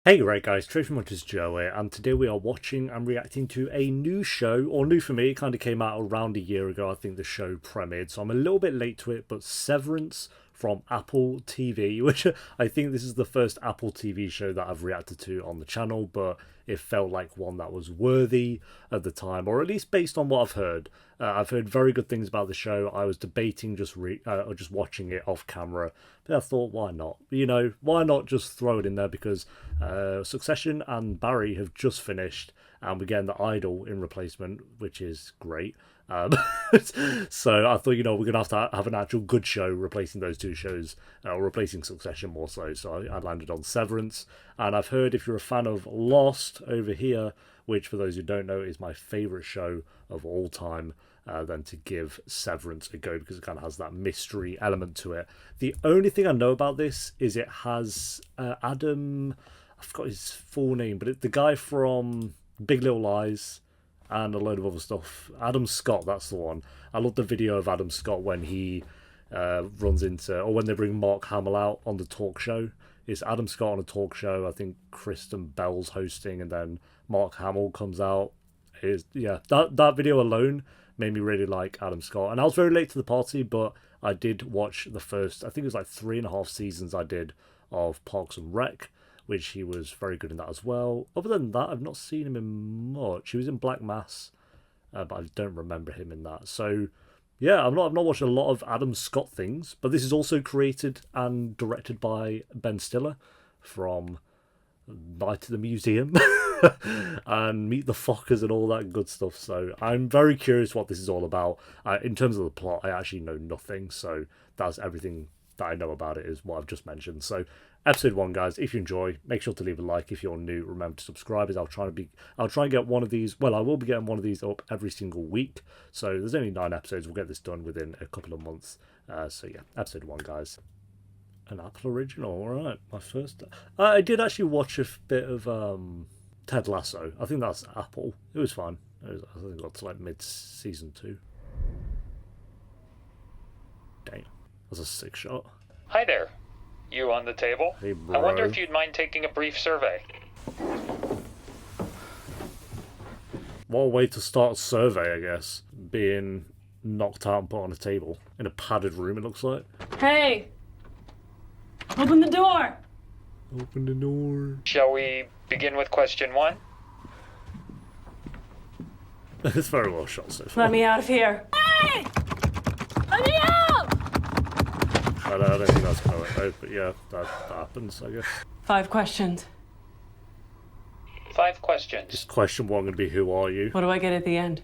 Hey right guys, TheTrophyMuncher's Joe here, and today we are watching and reacting to a new show, or new for me. It kind of came out around a year ago. I think the show premiered, so I'm a little bit late to it, but Severance from Apple TV, which I think this is the first Apple TV show that I've reacted to on the channel, but it felt like one that was worthy at the time, or at least based on what I've heard. I've heard very good things about the show. I was debating or just watching it off camera, but I thought, why not? You know, why not just throw it in there? Because Succession and Barry have just finished, and we're getting the Idol in replacement, which is great. Um, so I thought, we're gonna have to have an actual good show replacing those two shows, or replacing Succession more so. So I landed on Severance, and I've heard if you're a fan of Lost over here, which for those who don't know is my favourite show of all time, then to give Severance a go because it kind of has that mystery element to it. The only thing I know about this is it has Adam, I forgot his full name, but the guy from Big Little Lies and a load of other stuff. Adam Scott, that's the one. I love the video of Adam Scott when he runs into, or when they bring Mark Hamill out on the talk show. It's Adam Scott on a talk show. I think Kristen Bell's hosting, and then Mark Hamill comes out. That video alone made me really like Adam Scott. And I was very late to the party, but I did watch the first, I think it was like 3.5 seasons I did of Parks and Rec, which he was very good in that as well. Other than that, I've not seen him in much. He was in Black Mass, but I don't remember him in that. So yeah, I've not watched a lot of Adam Scott things, but this is also created and directed by Ben Stiller from Night at the Museum and Meet the Fockers and all that good stuff. So I'm very curious what this is all about. In terms of the plot, I actually know nothing, so that's everything that I know about it is what I've just mentioned. So episode 1, guys, if you enjoy, make sure to leave a like. If you're new, remember to subscribe, as I'll try and get one of these, well, I will be getting one of these up every single week. So there's only 9 episodes. We'll get this done within a couple of months. So yeah, episode 1, guys. An Apple original, alright. My first. I did actually watch a bit of Ted Lasso. I think that's Apple. It was fine. I think it got to like mid-season 2. Dang. That's a sick shot. Hi there. You on the table? Hey, bro. I wonder if you'd mind taking a brief survey. What a way to start a survey, I guess. Being knocked out and put on a table. In a padded room, it looks like. Hey! Open the door! Open the door. Shall we begin with question 1? It's very well shot so far. Let me out of here. Hey! Let me out! I don't think that's going to work out, but yeah, that happens, I guess. 5 questions. 5 questions. Just question 1 going to be, who are you? What do I get at the end?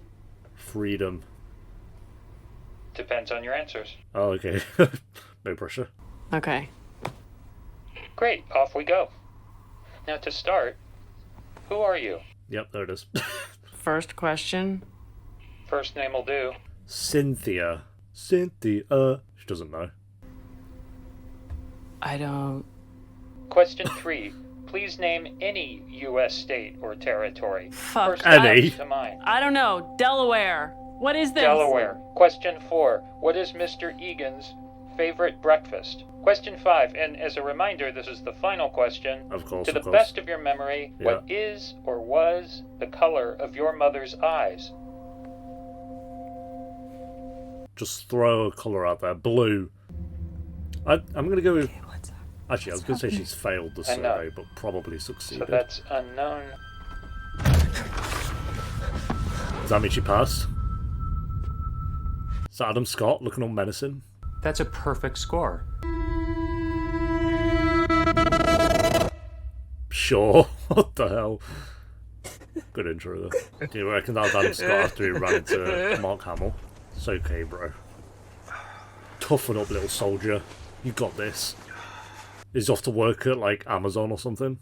Freedom. Depends on your answers. Oh, okay. No pressure. Okay. Great, off we go. Now to start, who are you? Yep, there it is. First question. First name will do. Cynthia. Cynthia. She doesn't know. I don't... Question 3. Please name any U.S. state or territory. Fuck. First Any. comes to mind. I don't know. Delaware. What is this? Delaware. Question 4. What is Mr. Egan's favorite breakfast? Question 5, and as a reminder, this is the final question. Of course, To the of course. best of your memory, Yeah. what is or was the color of your mother's eyes? Just throw a colour out there. Blue. I'm going to go with... Actually, I was going to say she's failed the I know. survey, but probably So succeeded. that's unknown. Does that mean she passed? Is that Adam Scott looking all menacing? That's a perfect score. Sure. What the hell? Good intro, though. Do you reckon that was Adam Scott after he ran into Mark Hamill? It's okay, bro. Toughen up, little soldier. You got this. He's off to work at, like, Amazon or something.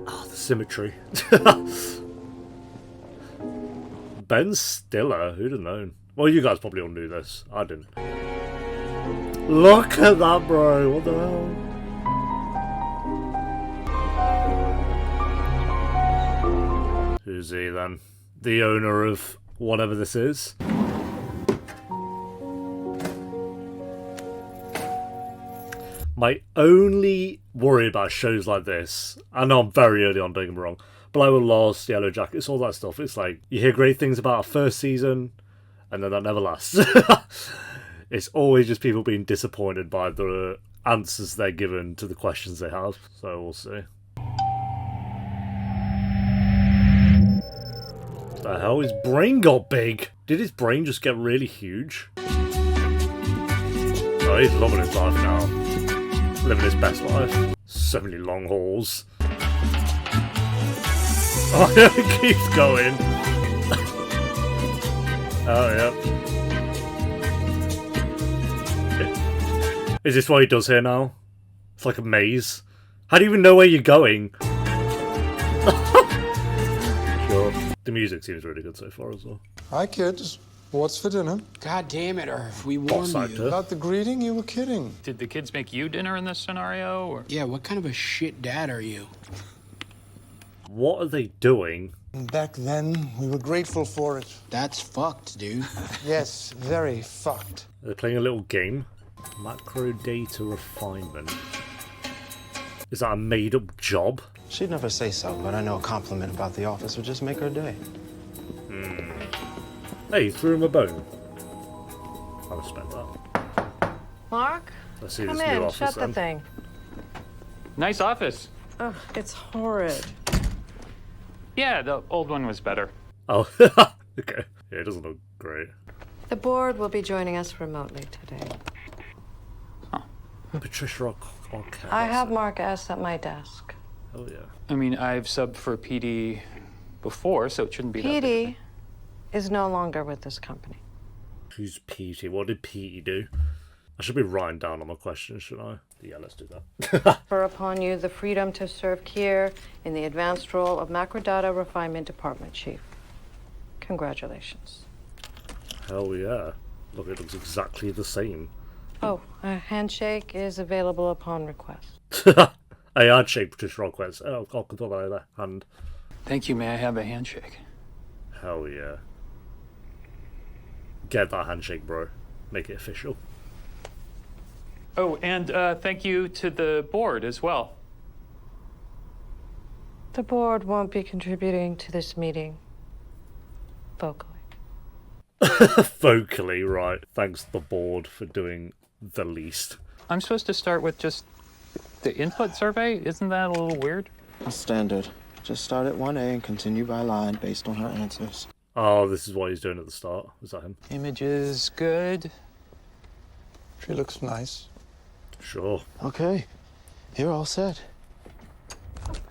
Oh, the symmetry. Ben Stiller, who'd have known? Well, you guys probably all knew this. I didn't. Look at that, bro. What the hell? Who's he then? The owner of whatever this is? My only worry about shows like this, I know I'm very early on, don't get me wrong, but like with Lost, Yellow Jackets, all that stuff, it's like you hear great things about a first season, and then that never lasts. It's always just people being disappointed by the answers they're given to the questions they have. So we'll see. What the hell? His brain got big. Did his brain just get really huge? Oh, he's loving his life now. Living his best life. So many long hauls. Oh, it keeps going. Oh, yeah. Is this what he does here now? It's like a maze. How do you even know where you're going? Sure. The music seems really good so far as well. Hi, kids. What's for dinner? God damn it, Irv. We Boss warned actor. you. About the greeting? You were kidding. Did the kids make you dinner in this scenario? Or? Yeah, what kind of a shit dad are you? What are they doing? Back then, we were grateful for it. That's fucked, dude. Yes, very fucked. They're playing a little game. Macro data refinement. Is that a made-up job? She'd never say so, but I know a compliment about the office would just make her day. Hey, you threw him a bone. I respect that. Mark, Let's see come this new in. office Shut the then. thing. Nice office. Ugh, it's horrid. Yeah, the old one was better. Oh, okay. Yeah, it doesn't look great. The board will be joining us remotely today. Patricia or Cass? I have Mark S. at my desk. Oh, yeah. I mean, I've subbed for PD before, so it shouldn't be that big. Petey is no longer with this company. Who's Petey? What did Petey do? I should be writing down on my questions, shouldn't I? Yeah, let's do that. Confer upon you the freedom to serve here in the advanced role of Macrodata Refinement Department Chief. Congratulations. Hell yeah. Look, it looks exactly the same. Oh, a handshake is available upon request. Hey, I'd shake Patricia Rockquest. Oh, I'll control that other hand. Thank you. May I have a handshake? Hell yeah. Get that handshake, bro. Make it official. Oh, and thank you to the board as well. The board won't be contributing to this meeting vocally. Vocally, right. Thanks the board for doing the least. I'm supposed to start with just the input survey? Isn't that a little weird? Standard. Just start at 1A and continue by line based on her answers. Oh, this is what he's doing at the start. Was that him? Images good. She looks nice. Sure. Okay, you're all set.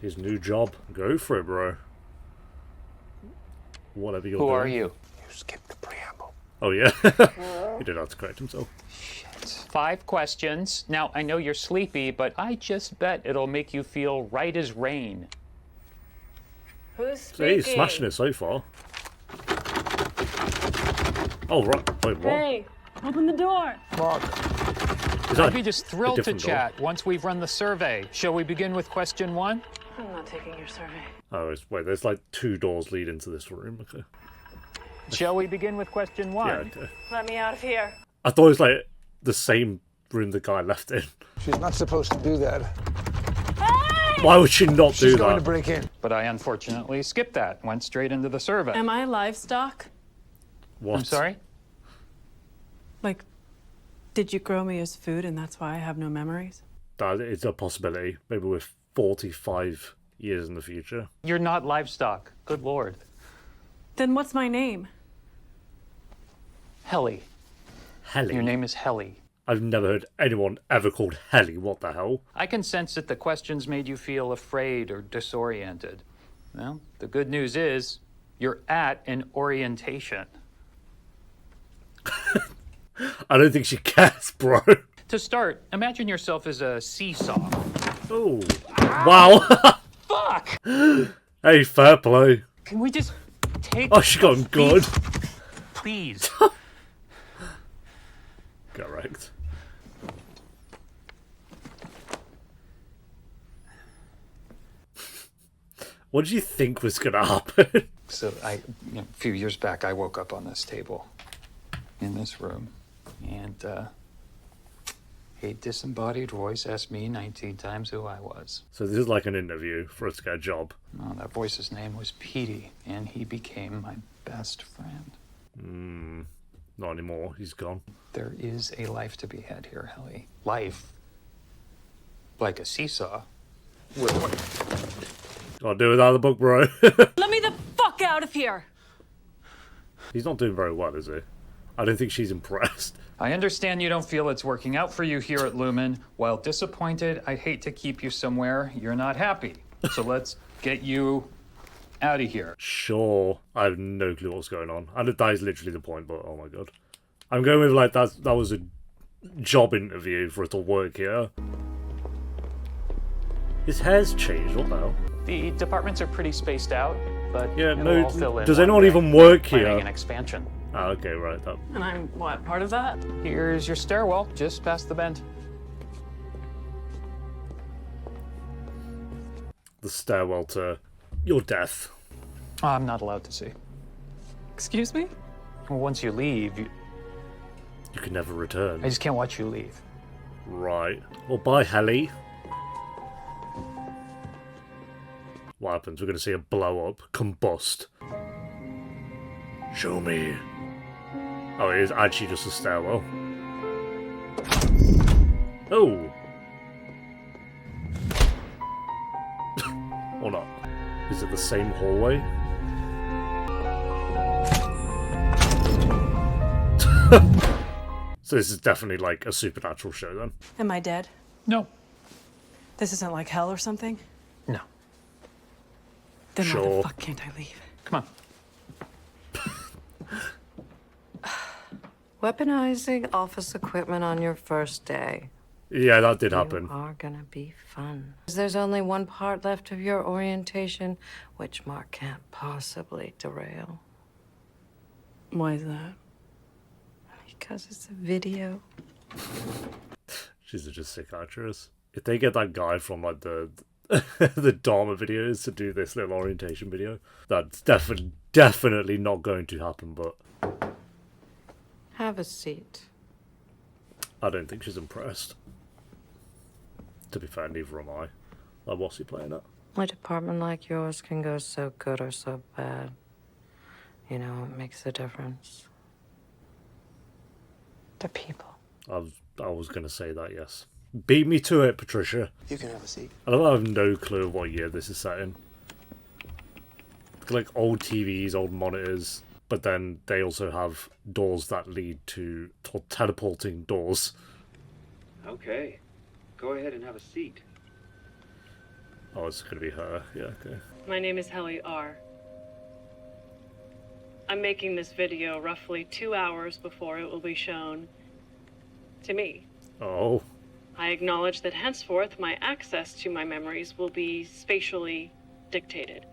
His new job. Go for it, bro. Whatever you're doing. Who are you? You skipped the preamble. Oh, yeah. He did have to correct himself. 5 questions. Now, I know you're sleepy, but I just bet it'll make you feel right as rain. Who's So speaking? he's smashing it so far. Oh, right. Wait, what? Hey, open the door. Mark, Is that I'd be just thrilled to different door? chat once we've run the survey. Shall we begin with question 1? I'm not taking your survey. Oh, wait, there's like 2 doors leading to this room. Okay. Shall we begin with question 1? Yeah, okay. Let me out of here. I thought it was like the same room the guy left in. she's not supposed to do that. Why would she not She's do going to that? break in. But I unfortunately skipped that. Went straight into the survey. Am I livestock? What? I'm sorry? Like, did you grow me as food and that's why I have no memories? That is a possibility. Maybe we're 45 years in the future. You're not livestock. Good Lord. Then what's my name? Helly. Helly. Your name is Helly. I've never heard anyone ever called Helly. What the hell? I can sense that the questions made you feel afraid or disoriented. Well, the good news is you're at an orientation. I don't think she cares, bro. To start, imagine yourself as a seesaw. Oh. Wow. Fuck! Hey, fair play. Can we just take... Oh, she got him good. Please. Correct. What did you think was going to happen? So a few years back, I woke up on this table in this room, and A disembodied voice asked me 19 times who I was. So this is like an interview for us to get a job. Oh, that voice's name was Petey, and he became my best friend. Not anymore. He's gone. There is a life to be had here, Helly. Life, like a seesaw. Gotta do without the book, bro. Let me the fuck out of here! He's not doing very well, is he? I don't think she's impressed. I understand you don't feel it's working out for you here at Lumen. While disappointed, I hate to keep you somewhere you're not happy. So let's get you out of here. Sure. I have no clue what's going on. And that is literally the point, but oh my god. I'm going with like that was a job interview for it to work here. His hair's changed, what the hell? The departments are pretty spaced out, but Yeah, it'll no, all fill in does one anyone day. even work Planning here? an expansion. Ah, okay, right. That. And I'm, what, part of that? Here's your stairwell, just past the bend. The stairwell to your death. I'm not allowed to see. Excuse me? Well, once you leave, You can never return. I just can't watch you leave. Right. Well, bye, Helly. What happens? We're going to see it blow up, combust. Show me. Oh, it is actually just a stairwell. Oh. Or not. Is it the same hallway? So this is definitely like a supernatural show then. Am I dead? No. This isn't like hell or something? No. Then why Sure. the fuck can't I leave? Come on. Weaponizing office equipment on your first day. Yeah, that did happen. You are gonna be fun. There's only one part left of your orientation, which Mark can't possibly derail. Why is that? Because it's a video. She's just a psychiatrist. If they get that guy from like the the Dharma videos to do this little orientation video, that's definitely not going to happen, but Have a seat. I don't think she's impressed. To be fair, neither am I. Like, what's he playing at? A department like yours can go so good or so bad. You know what makes a difference? The people. I was going to say that, yes. Beat me to it, Patricia. You can have a seat. I have no clue of what year this is set in. Like old TVs, old monitors, but then they also have doors that lead to teleporting doors. Okay. Go ahead and have a seat. Oh, it's going to be her. Yeah, okay. My name is Helly R. I'm making this video roughly 2 hours before it will be shown to me. Oh. I acknowledge that henceforth my access to my memories will be spatially dictated.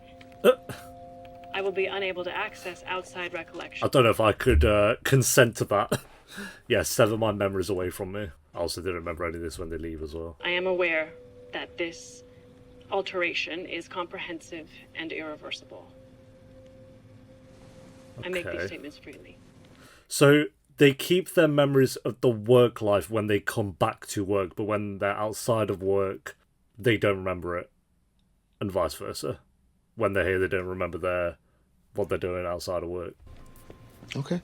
I will be unable to access outside recollection. I don't know if I could consent to that. Yeah, sever my memories away from me. I also didn't remember any of this when they leave as well. I am aware that this alteration is comprehensive and irreversible. I make these Okay. statements freely. So they keep their memories of the work life when they come back to work, but when they're outside of work, they don't remember it, and vice versa. When they're here, they don't remember what they're doing outside of work. Okay.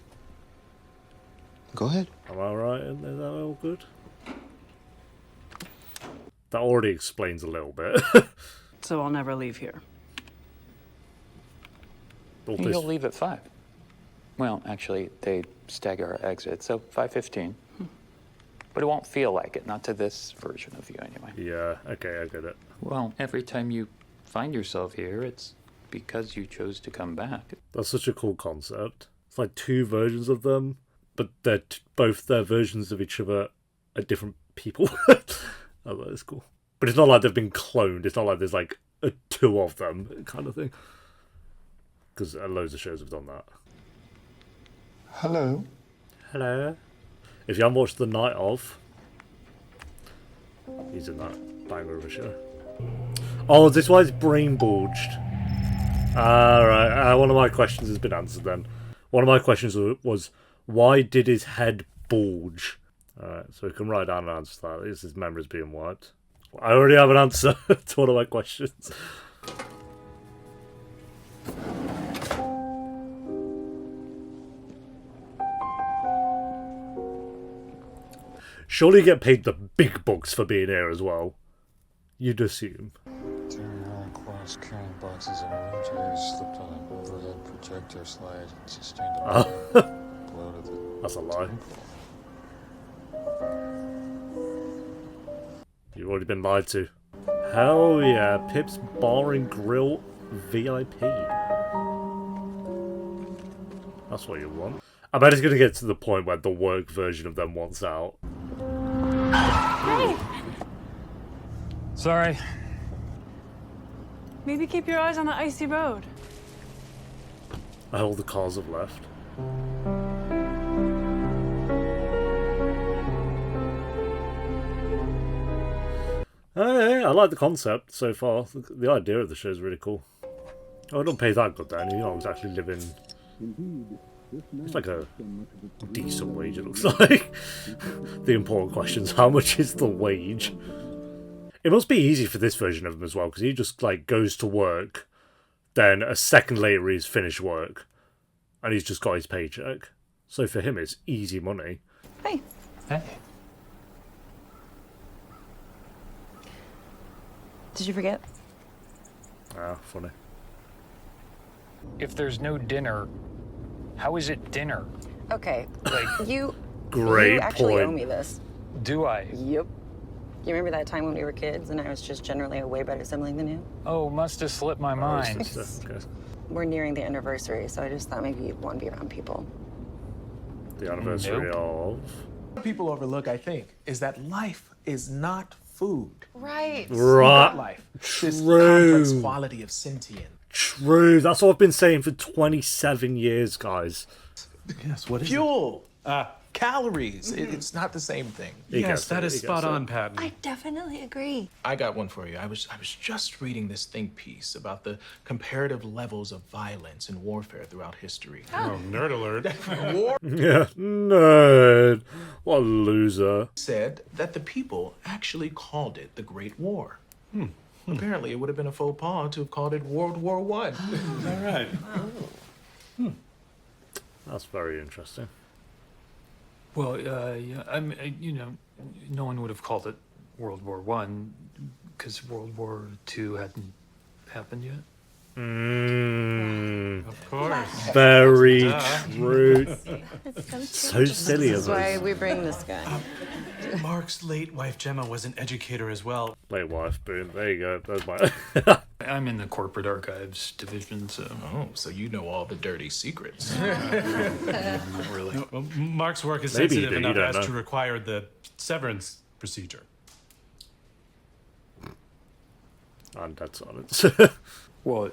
Go ahead. Am I right? Is that all good? That already explains a little bit. So I'll never leave here. All this- You'll leave at 5. Well, actually, they stagger our exit, so 5:15. But it won't feel like it, not to this version of you anyway. Yeah, okay, I get it. Well, every time you find yourself here, it's because you chose to come back. That's such a cool concept. It's like two versions of them, but they're both their versions of each other are different people. Oh, that is cool. But it's not like they've been cloned. It's not like there's like two of them kind of thing. Because loads of shows have done that. Hello. Hello. If you haven't watched The Night Of, he's in that banger of a show. Oh, is this why it's brain bulged? Alright, one of my questions has been answered then. One of my questions was, why did his head bulge? Alright, so we can write down an answer to that. This is memories being wiped. I already have an answer to one of my questions. Surely you get paid the big bucks for being here as well. You'd assume. Cross carrying boxes of wheelchairs, slipped on an overhead projector slide, and sustained a blow to the That's a lie. You've already been lied to. Hell yeah, Pip's Bar and Grill VIP. That's what you want. I bet it's going to get to the point where the work version of them wants out. Hey! Sorry. Maybe keep your eyes on the icy road. All the cars have left. Hey, I like the concept so far. The idea of the show is really cool. Oh, it don't pay that good then. You're not exactly living... It's like a decent wage, it looks like. The important question is, how much is the wage? It must be easy for this version of him as well, because he just like goes to work, then a second later he's finished work, and he's just got his paycheck. So for him it's easy money. Hey. Hey. Did you forget? Ah, funny. If there's no dinner, how is it dinner? Okay, Like, you Great actually point. owe me this. do I? Yep. You remember that time when we were kids and I was just generally a way better sibling than you? Oh, must have slipped my mind. Okay. We're nearing the anniversary, so I just thought maybe you'd want to be around people. The anniversary of... What people overlook, I think, is that life is not food. Right. Right. Life. This True. complex quality of sentience. True. That's what I've been saying for 27 years, guys. Yes, what is fuel? Calories. It's not the same thing. Yes, that is spot on, Patton. I definitely agree. I got one for you. I was just reading this think piece about the comparative levels of violence and warfare throughout history. Oh, nerd alert. War Yeah, nerd. What a loser. said that the people actually called it the Great War. Apparently, it would have been a faux pas to have called it World War I. All right. That's very interesting. Well, yeah, I mean, you know, no one would have called it World War One because World War II hadn't happened yet. Of course. Very Duh. true. So silly of That's why us. we bring this guy. Mark's late wife Gemma was an educator as well. Late wife, boom. There you go. That's my... I'm in the corporate archives division, so. Oh, so you know all the dirty secrets. Not really. No, well, Mark's work is Maybe you sensitive do, you enough don't as to know. require the severance procedure. And dead silence. Well,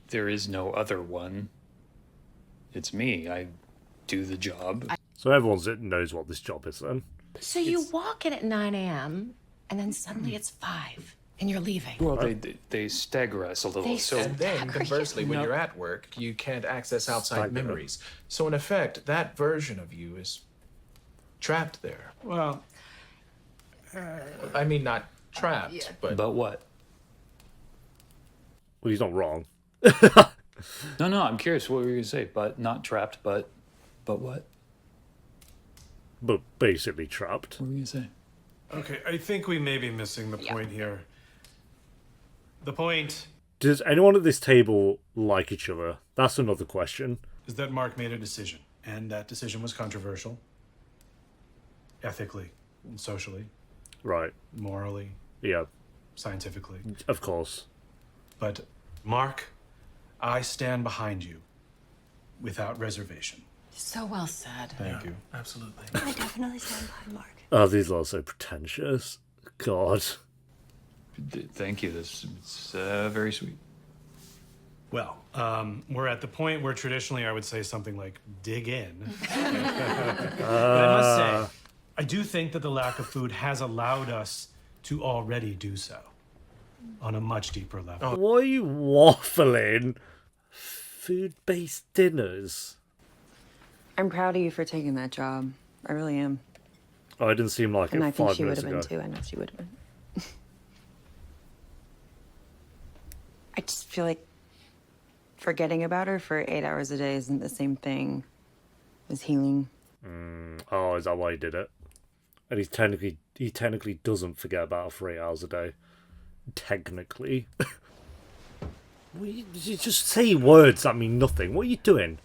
there is no other one. It's me. I do the job. So everyone knows what this job is then. So you walk in at 9 a.m. and then suddenly it's 5 and you're leaving. Well, they stagger us a little. So And then, conversely, when you're at work, you can't access outside Stagger. memories. So, in effect, that version of you is trapped there. Well, I mean, not trapped, but what? Well, he's not wrong. No, I'm curious what were you gonna say. But not trapped, but what? But basically trapped. What were you gonna say? okay, I think we may be missing the point here. The point Does anyone at this table like each other? That's another question. is that Mark made a decision, and that decision was controversial. Ethically, and socially, Right. morally, Yeah, scientifically. of course. But, Mark, I stand behind you without reservation. So well said. Thank you. absolutely. I definitely stand behind Mark. Oh, these are so pretentious. God. Thank you. It's very sweet. Well, we're at the point where traditionally I would say something like, dig in. But I must say, I do think that the lack of food has allowed us to already do so on a much deeper level. Why are you waffling? Food-based dinners? I'm proud of you for taking that job. I really am. Oh, it didn't seem like And it I think 5 she would minutes have been ago. too. I know she would have been. I just feel like forgetting about her for 8 hours a day isn't the same thing as healing. Oh, is that why he did it? And he technically doesn't forget about her for 8 hours a day. Technically. You just say words that mean nothing. What are you doing?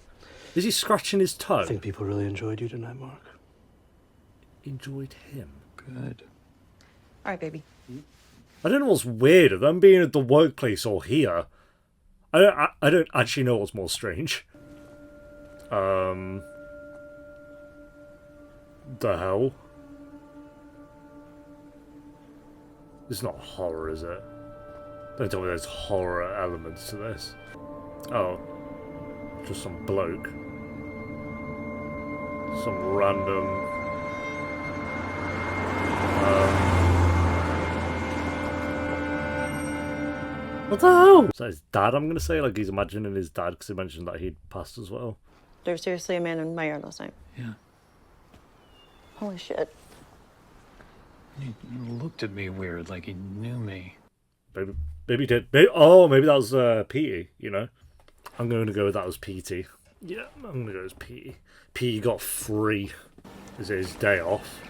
Is he scratching his toe? I think people really enjoyed you tonight, Mark. Enjoyed him. Good. All right, baby. I don't know what's weirder, them being at the workplace or here. I don't actually know what's more strange. The hell? It's not horror, is it? Don't tell me there's horror elements to this. Oh. Just some bloke. Some random... what the hell? Is that his dad, I'm going to say? Like, he's imagining his dad, because he mentioned that he'd passed as well. There was seriously a man in my yard last night. Yeah. Holy shit. He looked at me weird, like he knew me. Maybe he did. Maybe that was Petey, you know? I'm going to go with that was Petey. Yeah, I'm going to go with Petey. Petey got free. Is it his day off?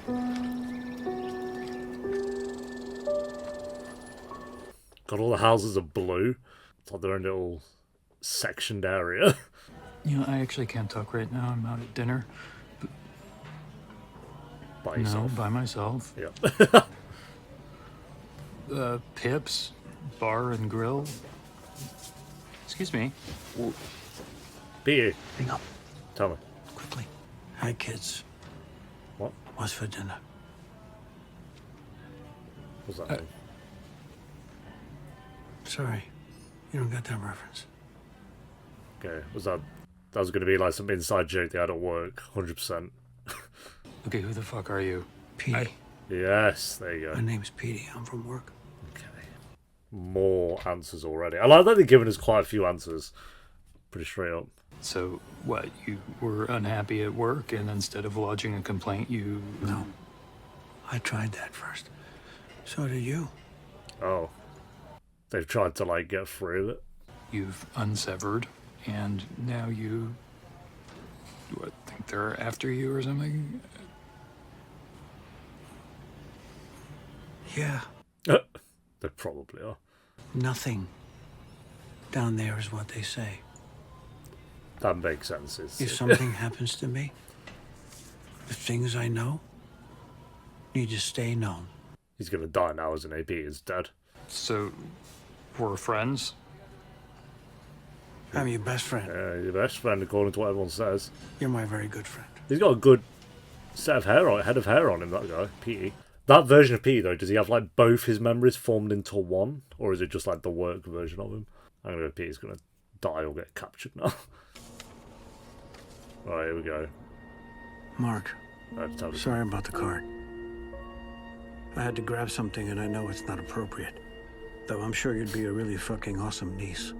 God, all the houses are blue. It's like their own little sectioned area. You know, I actually can't talk right now. I'm out at dinner. By yourself? No, by myself. Yeah. Pips, Bar and Grill. Excuse me. Petey. Hang up. Tell me. Quickly. Hi, kids. What? What's for dinner? What's that mean? Sorry. You don't get that reference. Okay, that was going to be like some inside joke they had at work, 100%. Okay, who the fuck are you? Petey. Yes, there you go. My name's Petey. I'm from work. Okay. More answers already. I like that they're giving us quite a few answers. Pretty straight up. So, what, you were unhappy at work, and instead of lodging a complaint, you... No. I tried that first. So did you. Oh. They've tried to, like, get through it. You've unsevered, and now you... What, think they're after you or something? Yeah. They probably are. Nothing down there is what they say. That makes sense. If something happens to me, the things I know need to stay known. He's going to die now, isn't he? Pete is dead. So, we're friends? I'm your best friend. Your best friend, according to what everyone says. You're my very good friend. He's got a good head of hair on him, that guy, Petey. That version of Petey, though, does he have, like, both his memories formed into one? Or is it just, like, the work version of him? I'm going to go Petey's going to die or get captured now. Alright, here we go. Mark, sorry about the card. I had to grab something and I know it's not appropriate. Though I'm sure you'd be a really fucking awesome niece.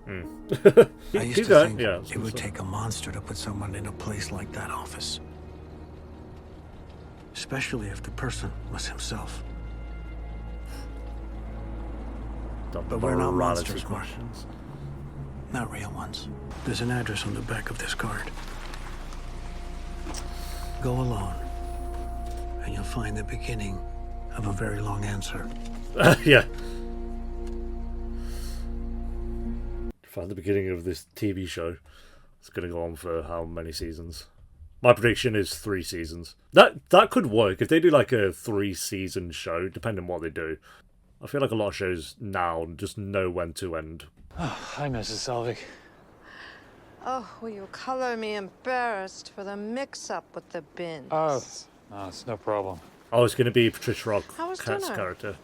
I used to think it would take a monster to put someone in a place like that office. Especially if the person was himself. But we're not monsters, Mark. Not real ones. There's an address on the back of this card. Go alone, and you'll find the beginning of a very long answer. Yeah. Find the beginning of this TV show. It's going to go on for how many seasons? My prediction is 3 seasons. That could work if they do like a 3-season show, depending on what they do. I feel like a lot of shows now just know when to end. Oh, hi, Mrs. Selvig. Oh, will you color me embarrassed for the mix-up with the bins? Oh, no, it's no problem. Oh, it's going to be Patricia Rock, How was Kat's dinner? character.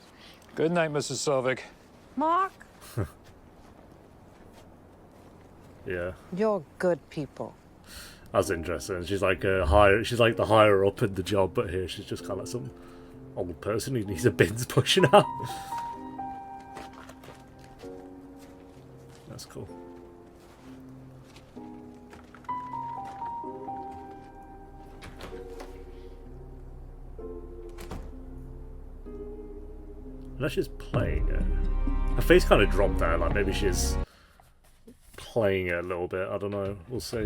Good night, Mrs. Selvig. Mark, Yeah, you're good people. that's interesting. She's like she's like the higher up in the job, but here she's just kind of like some old person who needs a bins pushing out. That's cool. Unless she's playing it. Her face kind of dropped there, like maybe she's playing it a little bit. I don't know. We'll see.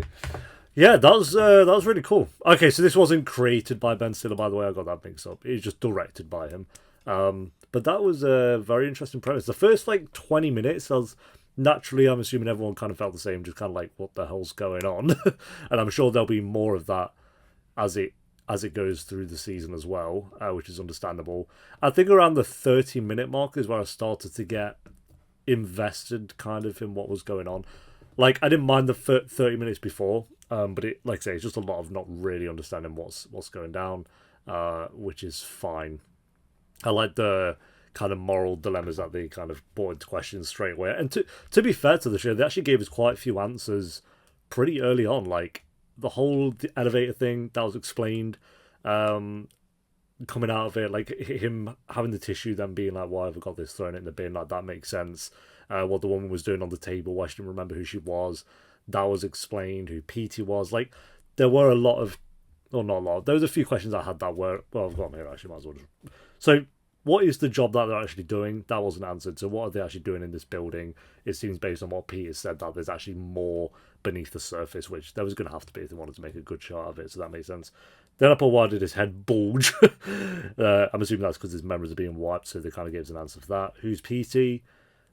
Yeah, that was really cool. Okay, so this wasn't created by Ben Stiller, by the way. I got that mixed up. It was just directed by him. But that was a very interesting premise. The first, like, 20 minutes, I'm assuming everyone kind of felt the same, just kind of like, what the hell's going on? And I'm sure there'll be more of that as it goes through the season as well, which is understandable. I think around the 30-minute mark is where I started to get invested kind of in what was going on. Like, I didn't mind the 30 minutes before, but it, like I say, it's just a lot of not really understanding what's going down, which is fine. I like the kind of moral dilemmas that they kind of brought into question straight away. And to be fair to the show, they actually gave us quite a few answers pretty early on. Like, the whole elevator thing, that was explained. Coming out of it, like, him having the tissue, then being like, why have I got this, thrown it in the bin? Like, that makes sense. What the woman was doing on the table, why she didn't remember who she was, that was explained. Who Petey was. Like, there were a lot of... Well, not a lot. There was a few questions I had that were... Well, I've got them here, actually. Might as well just... So, what is the job that they're actually doing? That wasn't answered. So, what are they actually doing in this building? It seems, based on what Peter said, that there's actually more beneath the surface, which there was going to have to be if they wanted to make a good shot of it. So, that makes sense. Then I put, why did his head bulge? I'm assuming that's because his memories are being wiped, so they kind of gives an answer for that. Who's Petey?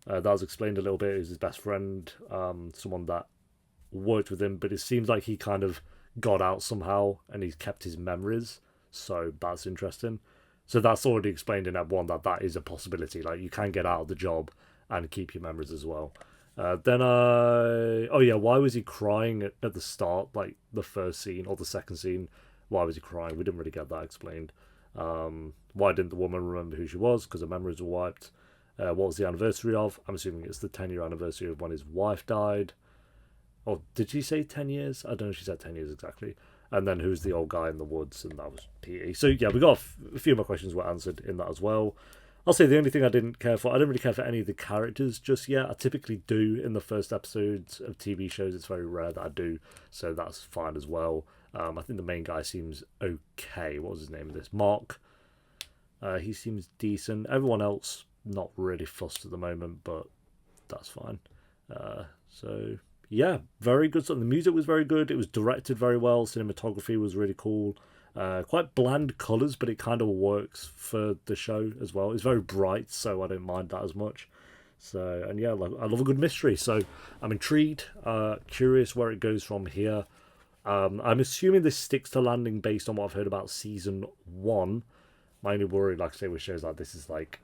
That was explained a little bit. He's his best friend, someone that worked with him, but it seems like he kind of got out somehow and he's kept his memories, so that's interesting. So that's already explained in Ep 1 that is a possibility. Like, you can get out of the job and keep your memories as well. Why was he crying at the start, like the first scene or the second scene? Why was he crying? We didn't really get that explained. Why didn't the woman remember who she was? Because her memories were wiped. What was the anniversary of? I'm assuming it's the 10-year anniversary of when his wife died. Or did she say 10 years? I don't know if she said 10 years exactly. And then who's the old guy in the woods? And that was Petey. So yeah, we got a few more questions were answered in that as well. I'll say the only thing I didn't really care for any of the characters just yet. I typically do in the first episodes of TV shows. It's very rare that I do. So that's fine as well. I think the main guy seems okay. What was his name of this? Mark. He seems decent. Everyone else, not really fussed at the moment, but that's fine. So yeah, very good stuff. The music was very good. It was directed very well. Cinematography was really cool. Quite bland colours, but it kind of works for the show as well. It's very bright, so I don't mind that as much. So, and yeah, I love a good mystery. So I'm intrigued, curious where it goes from here. I'm assuming this sticks to landing based on what I've heard about season 1. My only worry, like I say, with shows like this is like,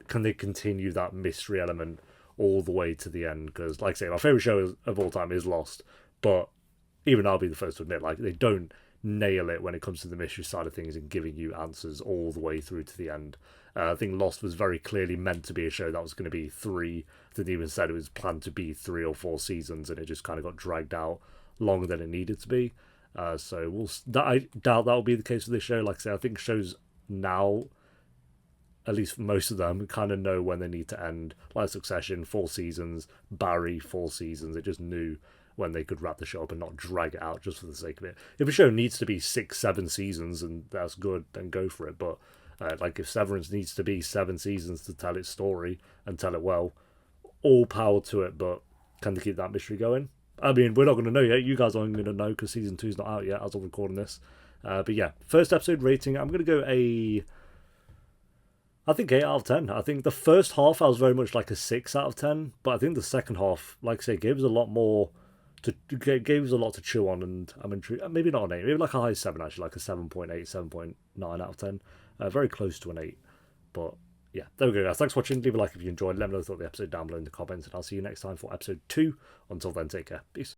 can they continue that mystery element all the way to the end? Because, like I say, my favourite show of all time is Lost, but even I'll be the first to admit, like, they don't nail it when it comes to the mystery side of things and giving you answers all the way through to the end. I think Lost was very clearly meant to be a show that was going to be 3. I think they even said it was planned to be 3 or 4 seasons, and it just kind of got dragged out longer than it needed to be. So I doubt that will be the case with this show. Like I say, I think shows now, at least most of them, kind of know when they need to end. Like Succession, 4 seasons. Barry, 4 seasons. They just knew when they could wrap the show up and not drag it out just for the sake of it. If a show needs to be 6, 7 seasons, and that's good, then go for it. But like if Severance needs to be 7 seasons to tell its story and tell it well, all power to it. But can they keep that mystery going? I mean, we're not going to know yet. You guys aren't going to know because season 2's not out yet as I'm recording this. But yeah, first episode rating, I'm going to go I think 8 out of 10. I think the first half I was very much like a 6 out of 10, but I think the second half, like I say, gave us a lot to chew on, and I'm intrigued. Maybe not an 8, maybe like a high 7 actually, like a 7.8, 7.9 out of 10. Very close to an 8. But yeah, there we go, guys. Thanks for watching. Leave a like if you enjoyed. Let me know what you thought of the episode down below in the comments, and I'll see you next time for episode 2. Until then, take care. Peace.